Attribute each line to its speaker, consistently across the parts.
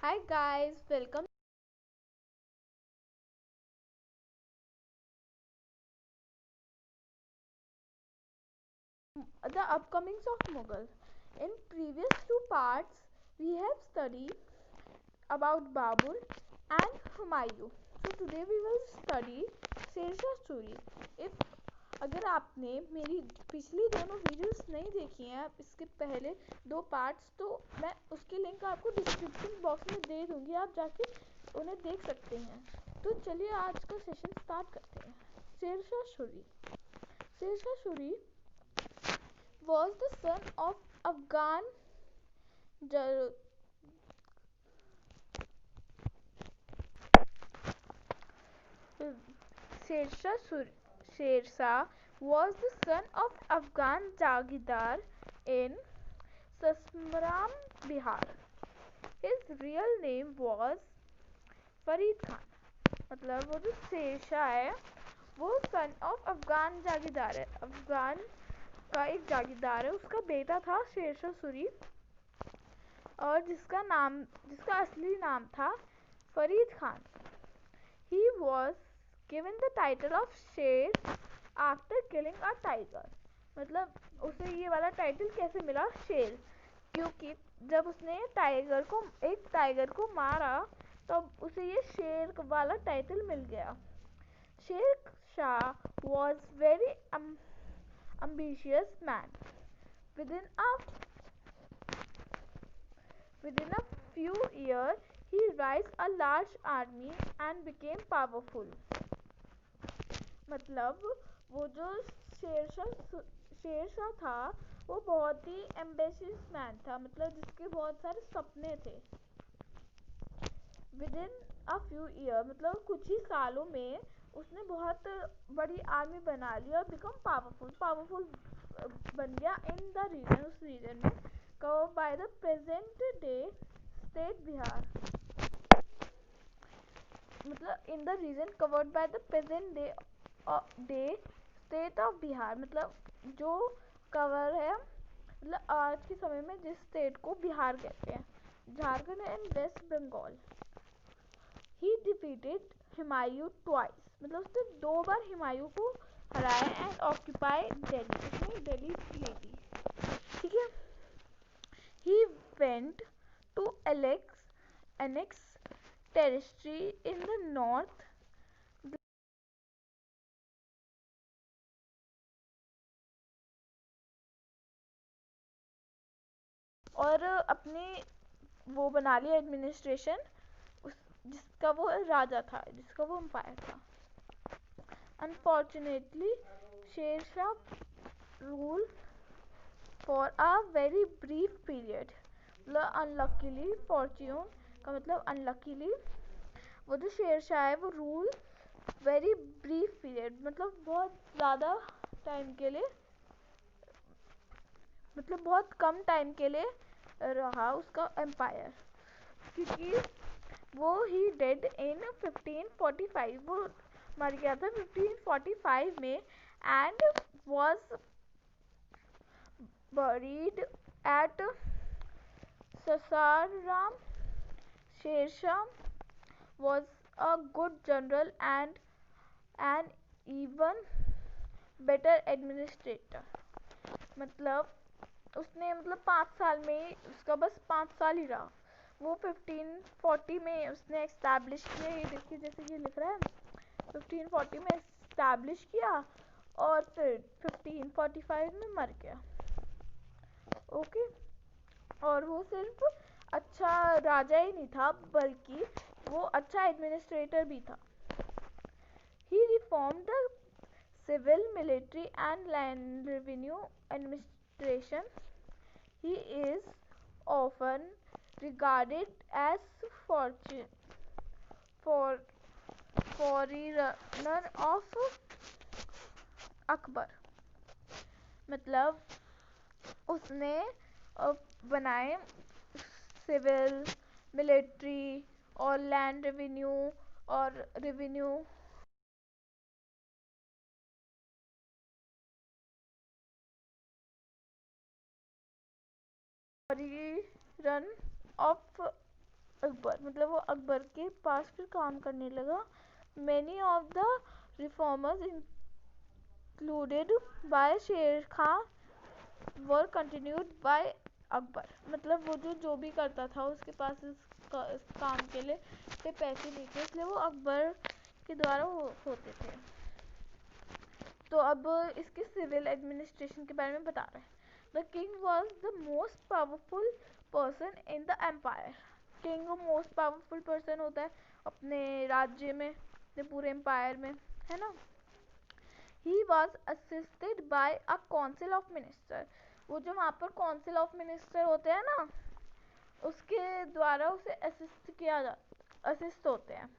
Speaker 1: Hi guys, welcome. The upcomings of Mughal. In previous two parts, we have studied about Babur and Humayun. So today we will study Shershah story. If अगर आपने मेरी पिछली दोनों videos नहीं देखी हैं, इसके पहले दो पार्ट्स, तो मैं उसकी लिंक आपको डिस्क्रिप्शन बॉक्स में दे दूंगी, आप जाके उन्हें देख सकते हैं। तो चलिए आज का सेशन स्टार्ट करते हैं। Sher Shah Suri. Sher Shah Suri was the son of Afghan Shershah was the son of Afghan Jagidar in Sasmaram, Bihar. His real name was Farid Khan. मतलब वो जो शेरशाह है वो सन ऑफ अफगान जागीरदार है, अफगान का एक जागीरदार है, उसका बेटा था शेरशाह सूरी, और जिसका असली नाम था Farid Khan. He was given the title of शेर after killing a tiger। मतलब उसे ये वाला टाइटल कैसे मिला, शेर, क्योंकि जब उसने एक टाइगर को मारा तब उसे ये शेर वाला टाइटल मिल गया। Sher Shah was very ambitious man. Within a within a few years he raised a large army and became powerful। मतलब वो जो शेरशाह था वो बहुत ही एम्बिशियस मैन था, मतलब जिसके बहुत सारे सपने थे। विदिन अ फ्यू ईयर मतलब कुछ ही सालों में उसने बहुत बड़ी आर्मी बना ली और बिकम पावरफुल बन गया इन द रीजन, उस रीजन में covered by the present day state Bihar. मतलब in the region covered by the present day state of Bihar, मतलब जो कवर है, मतलब आज के समय में जिस स्टेट को बिहार कहते हैं, Jharkhand and West Bengal. He defeated Humayun twice, मतलब उसने दो बार हुमायूं को हराया एंड ऑक्यूपाई दिल्ली, उसने दिल्ली ले ली। ठीक है। He went to annex territory in the north और अपने वो बना लिया एडमिनिस्ट्रेशन, जिसका वो राजा था, जिसका वो एम्पायर था। Unfortunately Sher Shah rule for a very brief period. मतलब अनलकीली, फॉर्च्यून का मतलब अनलकीली, वो जो शेरशाह है वो रूल वेरी ब्रीफ पीरियड, मतलब बहुत ज़्यादा टाइम के लिए, मतलब बहुत कम टाइम के लिए रहा उसका एम्पायर, क्योंकि वो ही डेड इन 1545, वो मर गया था 1545 में and was buried at Sasaram। Shershah was a good general and an even better administrator। मतलब उसने मतलब 5 साल में उसका बस 5 साल ही रहा। वो 1540 में उसने एस्टैब्लिश किया, ये देखिए जैसे ये लिख रहा है, 1540 में एस्टैब्लिश किया और फिर 1545 में मर गया। ओके। और वो सिर्फ अच्छा राजा ही नहीं था बल्कि वो अच्छा एडमिनिस्ट्रेटर भी था। He reform the civil, military and land revenue administration. He is often regarded as fortune for forerunner of Akbar. मतलब उसने बनाए सिविल, मिलिट्री और लैंड रेवेन्यू और रेवेन्यू रन ऑफ अकबर, मतलब वो अकबर के पास फिर काम करने लगा। Many of the reformers included by Sher Khan were continued by Akbar, मतलब वो जो भी करता था उसके पास इस काम के लिए पैसे नहीं थे, इसलिए वो अकबर के द्वारा होते थे। तो अब इसके सिविल एडमिनिस्ट्रेशन के बारे में बता रहे हैं। The king was the most powerful person in the empire. King most powerful person होता है अपने राज्य में, अपने पूरे एम्पायर में, है ना। He was assisted by a council of minister. वो जो वहाँ पर काउंसिल ऑफ मिनिस्टर होते हैं ना, उसके द्वारा उसे असिस्ट होते हैं।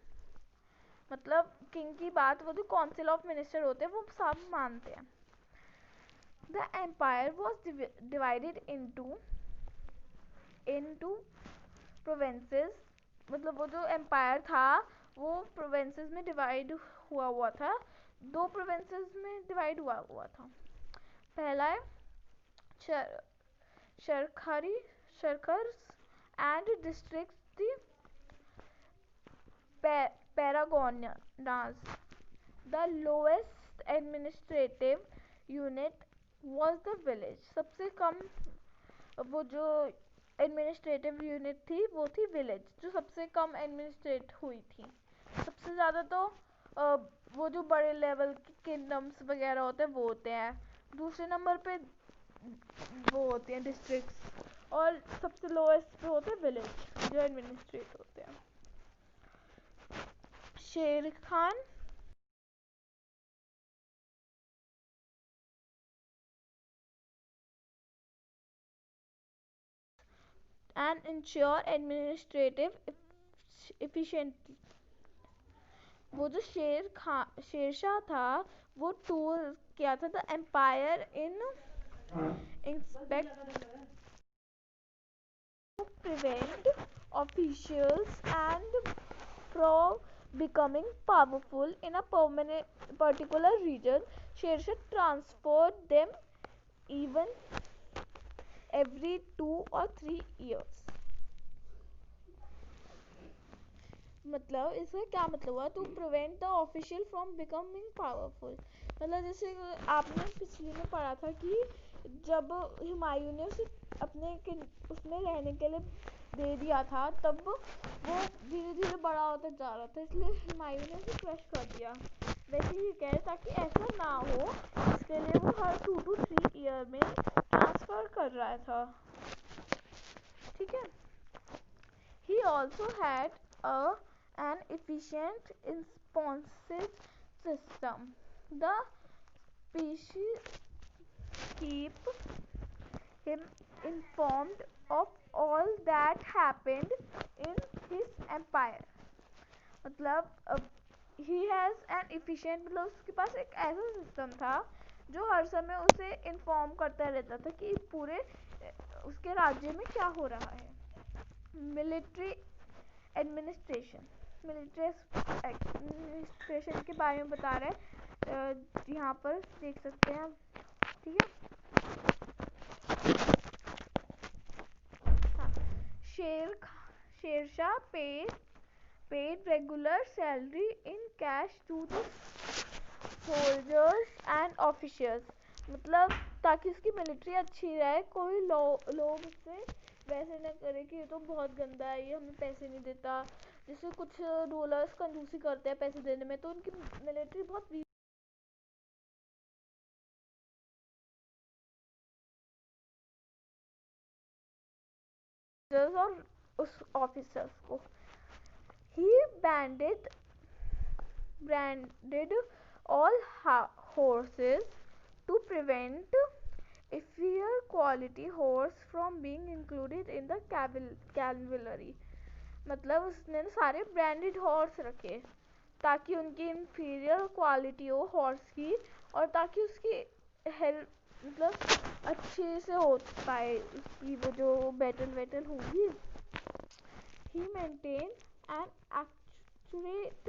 Speaker 1: मतलब किंग की बात वो जो काउंसिल ऑफ मिनिस्टर होते हैं वो सब मानते हैं। The empire was divided into provinces, मतलब वो जो एम्पायर था वो प्रोविंसेस में डिवाइड हुआ था। 2 प्रोविंसेस में डिवाइड हुआ था। पहला है शरखर्स and districts Paragonas. The lowest administrative unit was the village. सबसे कम वो जो एडमिनिस्ट्रेटिव यूनिट थी वो थी विलेज, जो सबसे कम एडमिनिस्ट्रेट हुई थी। सबसे ज़्यादा तो वो जो बड़े लेवल के किंगडम्स वगैरह होते हैं वो होते हैं, दूसरे नंबर पे वो होते हैं डिस्ट्रिक्ट्स, और सबसे लोएस्ट पे होते हैं विलेज जो एडमिनिस्ट्रेट होते हैं। Sher Khan and ensure administrative efficiency. वो जो शेरशाह था वो टूर किया था the empire in inspect to prevent officials and from becoming powerful in a particular region. Shershah transferred them even every 2 or 3 years. मतलब इसका क्या मतलब हुआ, to prevent the official from becoming powerful. मतलब जैसे आपने पिछले में पढ़ा था कि जब हुमायूं ने उसे अपने उसमें रहने के लिए दे दिया था तब वो धीरे धीरे बड़ा होता जा रहा था, इसलिए हुमायूं ने उसे क्रश कर दिया। वैसे ये कह रहे ताकि ऐसा ना हो, इसके लिए वो हर 2 to 3 ईयर में ट्रांसफर कर रहा था। ठीक है। He also had an efficient responsive system. The species keep him informed of all that happened in his empire. मतलब he has an efficient, मतलब उसके पास एक ऐसा सिस्टम था जो हर समय उसे इन्फॉर्म करता रहता था कि पूरे उसके राज्य में क्या हो रहा है। मिलिट्री एडमिनिस्ट्रेशन के बारे में बता रहे हैं, यहाँ पर देख सकते हैं। ठीक है। हाँ, Sher Shah paid regular salary in cash to the soldiers and officials, मतलब ताकि उसकी मिलिट्री अच्छी रहे, कोई लोग उससे वैसे न करे कि ये तो बहुत गंदा है, ये हमें पैसे नहीं देता। जैसे कुछ रूलर्स कंजूसी करते हैं पैसे देने में, तो उनकी मिलिट्री बहुत वीक और उस ऑफिसर्स को। ही branded all horses to prevent inferior quality horse from being included in the cavalry। मतलब उसने सारे ब्रांडेड हॉर्स रखे ताकि उनकी इंफीरियर क्वालिटी हो हॉर्स की, और ताकि उसकी हेल्प मतलब अच्छे से हो पाए, उसकी वो जो बैटल होगी। He maintain an accurate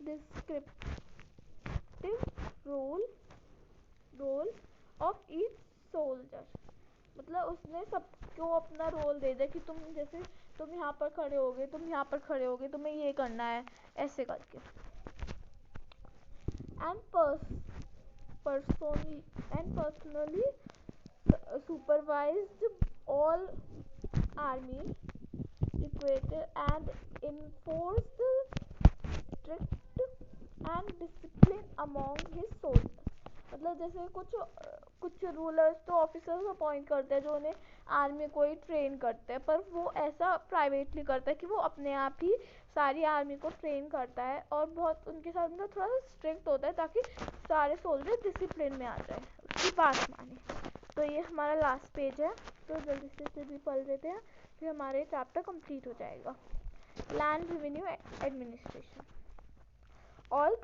Speaker 1: descriptive roll of each soldier. मतलब उसने सबको अपना रोल दे दिया कि तुम जैसे तुम यहाँ पर खड़े होगे, तुम यहाँ पर खड़े होगे, तुम्हें ये करना है, ऐसे करके। And personally supervised all army recruited and enforced strict and discipline among his soldiers। मतलब जैसे कुछ रूलर्स तो ऑफिसर्स अपॉइंट करते हैं जो उन्हें आर्मी को ही ट्रेन करते हैं, पर वो ऐसा प्राइवेटली करता है कि वो अपने आप ही सारी आर्मी को ट्रेन करता है और बहुत उनके साथ मतलब थोड़ा सा स्ट्रिक्ट होता है ताकि सारे सोल्जर डिसिप्लिन में आ जाए, उसकी बात माने। तो ये हमारा लास्ट पेज है, तो जल्दी से भी पढ़ लेते हैं, फिर हमारे चैप्टर कंप्लीट हो जाएगा। Land revenue administration. All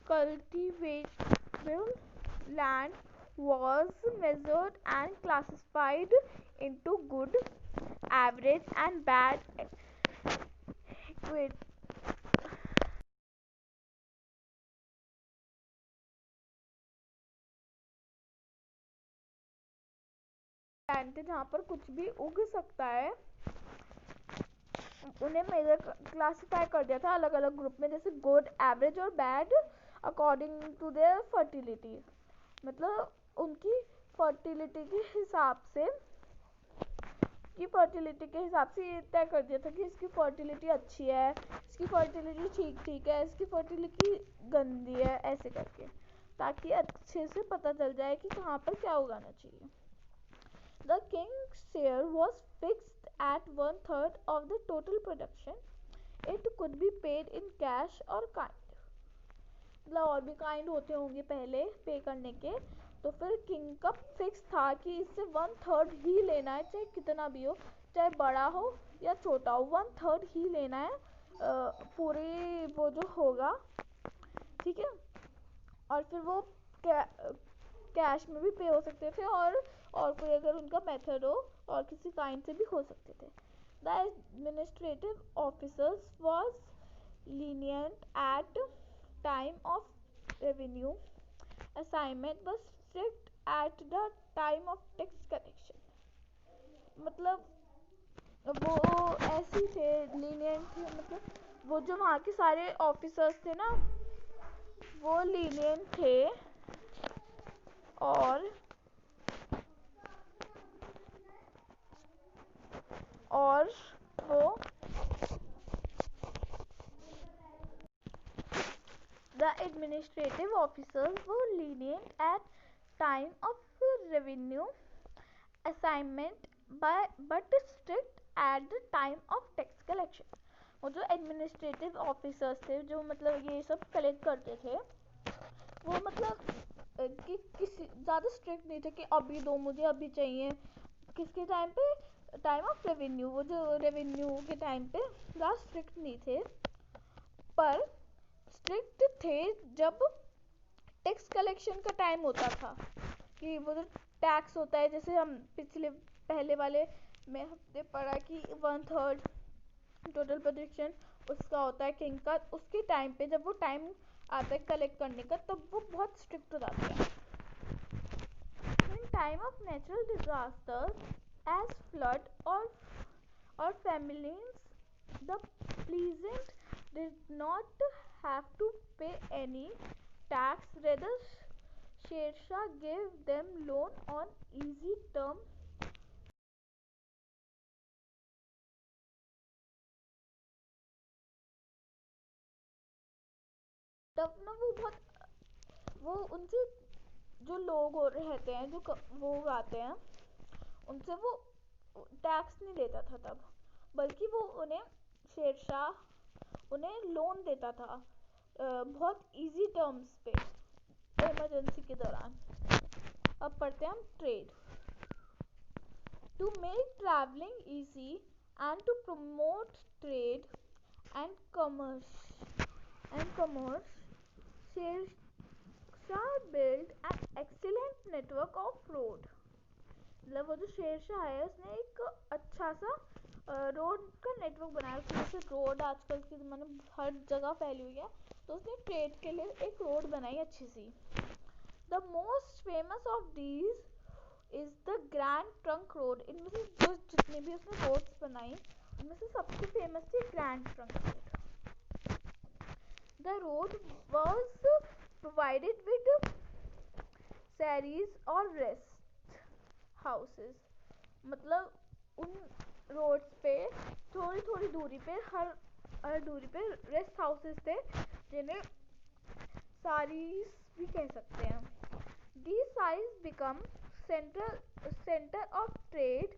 Speaker 1: cultivable land was measured and classified into good, average and bad equate land जहाँ पर कुछ भी उग सकता है उन्हें मेजर क्लासिफाई कर दिया था अलग अलग ग्रुप में, जैसे गुड, एवरेज और bad according to their fertility. मतलब उनकी फर्टिलिटी के हिसाब से ये तय कर दिया था कि इसकी फर्टिलिटी अच्छी है, इसकी फर्टिलिटी ठीक ठीक है, इसकी फर्टिलिटी गंदी है, ऐसे करके, ताकि अच्छे से पता चल जाए कि कहाँ पर क्या उगाना चाहिए। The king's share was fixed at 1/3 of the total production. It could be paid in cash or kind. मतलब और भी काइंड होते होंगे पहले पे करने के, तो फिर किंग का फिक्स था कि इससे 1/3 ही लेना है, चाहे कितना भी हो, चाहे बड़ा हो या छोटा हो, 1/3 ही लेना है पूरी वो जो होगा, ठीक है। और फिर वो कैश में भी पे हो सकते थे और कोई अगर उनका मेथड हो और किसी काइंड से भी हो सकते थे। The administrative officers was lenient at time of revenue assignment but strict at the time of tax collection। मतलब वो ऐसे थे, lenient थे, मतलब वो जो वहाँ के सारे ऑफिसर्स थे ना वो lenient थे और वो the administrative officers were lenient at time of revenue assignment but strict at the time of tax collection। वो जो एडमिनिस्ट्रेटिव ऑफिसर्स थे जो मतलब ये सब कलेक्ट करते थे, वो मतलब कि किसी ज़्यादा स्ट्रिक्ट नहीं थे कि अभी दो मुझे, अभी चाहिए। किसके टाइम पे? टाइम ऑफ रेवेन्यू, वो जो रेवेन्यू के टाइम पे ज़्यादा स्ट्रिक्ट नहीं थे, पर स्ट्रिक्ट थे जब टैक्स कलेक्शन का टाइम होता था, कि वो जो टैक्स होता है, जैसे हम पहले वाले में हमने पढ़ा कि 1/3 टोटल प्रोडक्शन उसका होता है किंग का, उसके टाइम पे जब वो टाइम आता है कलेक्ट करने का तब वो बहुत स्ट्रिक्ट हो जाते हैं। In time of natural disaster as flood और famines, the peasant did not have to pay any tax, rather Sher gave them loan on easy term। तब ना वो उनसे जो लोग रहते हैं जो वो आते हैं उनसे वो टैक्स नहीं लेता था तब, बल्कि वो उन्हें शेरशाह उन्हें लोन देता था बहुत इजी टर्म्स पे इमरजेंसी के दौरान। अब पढ़ते हैं हम trade. To make travelling easy and to promote trade and commerce Sher Shah build an excellent network of road. मतलब वो जो शेरशाह है उसने एक अच्छा सा रोड का नेटवर्क बनाया, जैसे रोड आजकल के ज़माने में हर जगह फैली हुई है, तो उसने ट्रेड के लिए एक रोड बनाई अच्छी सी। The most famous of these is the Grand Trunk Road. इनमें से जो जितने भी उसने रोड्स बनाई उनमें से सबसे फेमस थी Grand Trunk Road. The road was provided with sarais और रेस्ट हाउसेस। मतलब उन रोड्स पे थोड़ी थोड़ी दूरी पे हर दूरी पे रेस्ट हाउसेस थे जिन्हें सारीज भी कह सकते हैं। These sites become center of trade।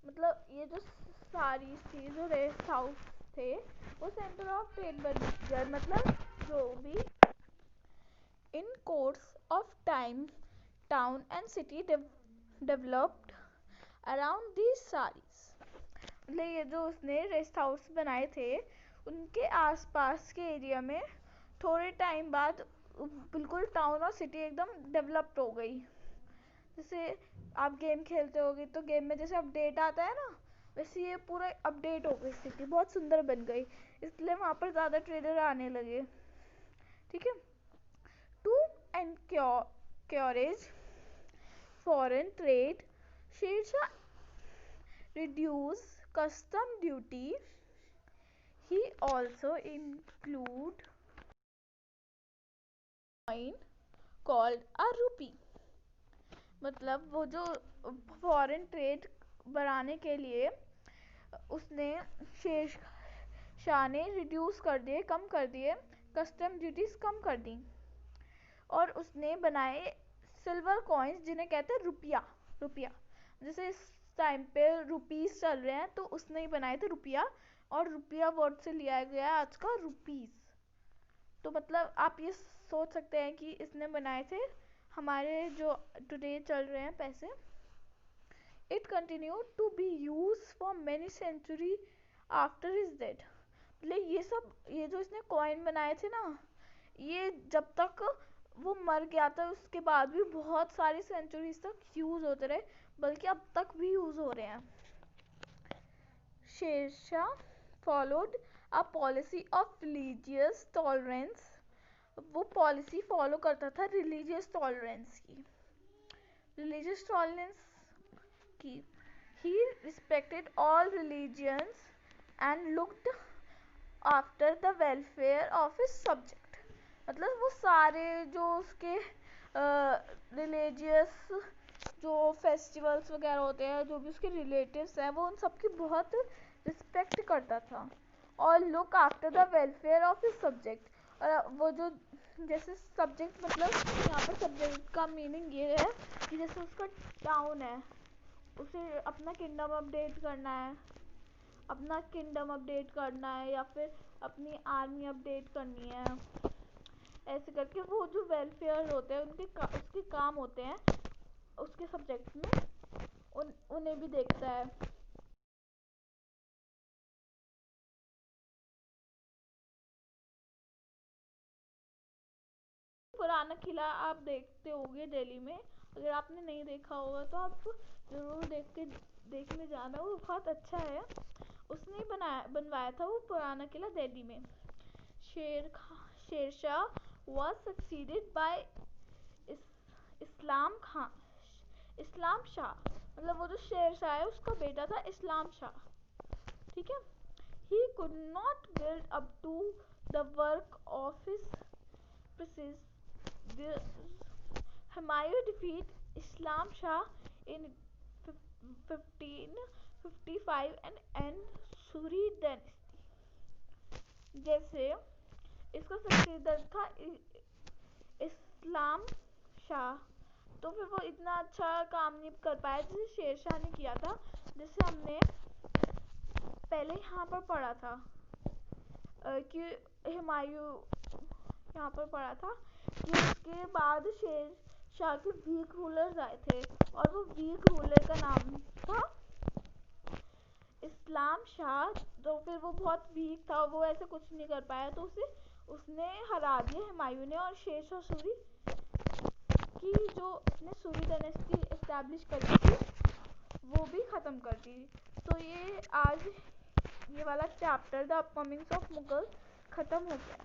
Speaker 1: मतलब ये जो सारी थी जो रेस्ट हाउस थे वो सेंटर ऑफ ट्रेड बन गया। मतलब जो भी in course of time town and city developed around these sarais. मतलब ये जो उसने रेस्ट हाउस बनाए थे उनके आसपास के एरिया में थोड़े टाइम बाद बिल्कुल टाउन और सिटी एकदम डेवलप्ड हो गई। जैसे आप गेम खेलते होगे तो गेम में जैसे अपडेट आता है ना, वैसे ये पूरा अपडेट हो गई, सिटी बहुत सुंदर बन गई, इसलिए वहाँ पर ज़्यादा ट्रेडर आने लगे। ठीक है। To encourage foreign trade, Sher Shah reduce custom duty. He also include coin called a rupee। मतलब वो जो फॉरेन ट्रेड बढ़ाने के लिए उसने शेरशाह ने रिड्यूस कर दिए, कम कर दिए, कस्टम ड्यूटीज कम कर दी और उसने बनाए सिल्वर कॉइन्स जिन्हें कहते हैं रुपया। रुपया जैसे इस टाइम पे रुपीस चल रहे हैं तो उसने ही बनाए थे रुपया, और रुपया वर्ड से लिया गया आज का रुपीस। तो मतलब आप ये सोच सकते हैं कि इसने बनाए थे हमारे जो टुडे चल रहे हैं पैसे। It continue to be use for many century after his death. मतलब ये जो इसने कॉइन बनाए थे ना, ये जब तक वो मर गया था उसके बाद भी बहुत सारी सेंचुरीज तक यूज होते रहे, बल्कि अब तक भी यूज हो रहे हैं। Sher Shah followed a policy of religious tolerance. वो पॉलिसी फॉलो करता था रिलीजियस टॉलरेंस की। रिलीजियस टॉलरेंस की he respected all religions and looked after the welfare of his subject. मतलब वो सारे जो उसके रिलीजियस जो फेस्टिवल्स वगैरह होते हैं, जो भी उसके रिलेटिव्स हैं, वो उन सबकी बहुत रिस्पेक्ट करता था। और look after the welfare of his subject. और वो जो जैसे सब्जेक्ट, मतलब यहाँ पर सब्जेक्ट का मीनिंग ये है कि जैसे उसका टाउन है, उसे अपना किंगडम अपडेट करना है, अपना किंगडम अपडेट करना है या फिर अपनी आर्मी अपडेट करनी है, ऐसे करके वो जो वेलफेयर होते हैं उसके काम होते हैं उसके सब्जेक्ट में, उन्हें भी देखता है। पुराना किला आप देखते होंगे दिल्ली में, अगर आपने नहीं देखा होगा तो आप जरूर देखने जाना, वो बहुत अच्छा है। उसने बनवाया था वो पुराना किला दिल्ली में। शेरशाह was succeeded by इस्लाम शाह। मतलब वो जो शेरशाह है उसका बेटा था इस्लाम शाह। ठीक है। He could not build up to the work of his predecessor. Humayun defeat Islam Shah in 1555 and end Suri dynasty। जैसे इसका सक्सेसर था इस्लाम शाह, तो फिर वो इतना अच्छा काम नहीं कर पाया जैसे शेरशाह ने किया था। जैसे हमने पहले यहाँ पर पढ़ा था कि हुमायूं यहाँ पर पढ़ा था कि उसके बाद शेरशाह के वीक रूलर्स आए थे और वो वीक रूलर का नाम था इस्लाम शाह। तो फिर वो बहुत वीक था, वो ऐसे कुछ नहीं कर पाया, तो उसने हरा दिया हुमायूं ने, और शेरशाह सूरी की जो उसने सूरी डायनेस्टी एस्टैब्लिश करी थी वो भी ख़त्म कर दी। तो ये आज ये वाला चैप्टर द अपकमिंग्स ऑफ मुगल ख़त्म हो गया।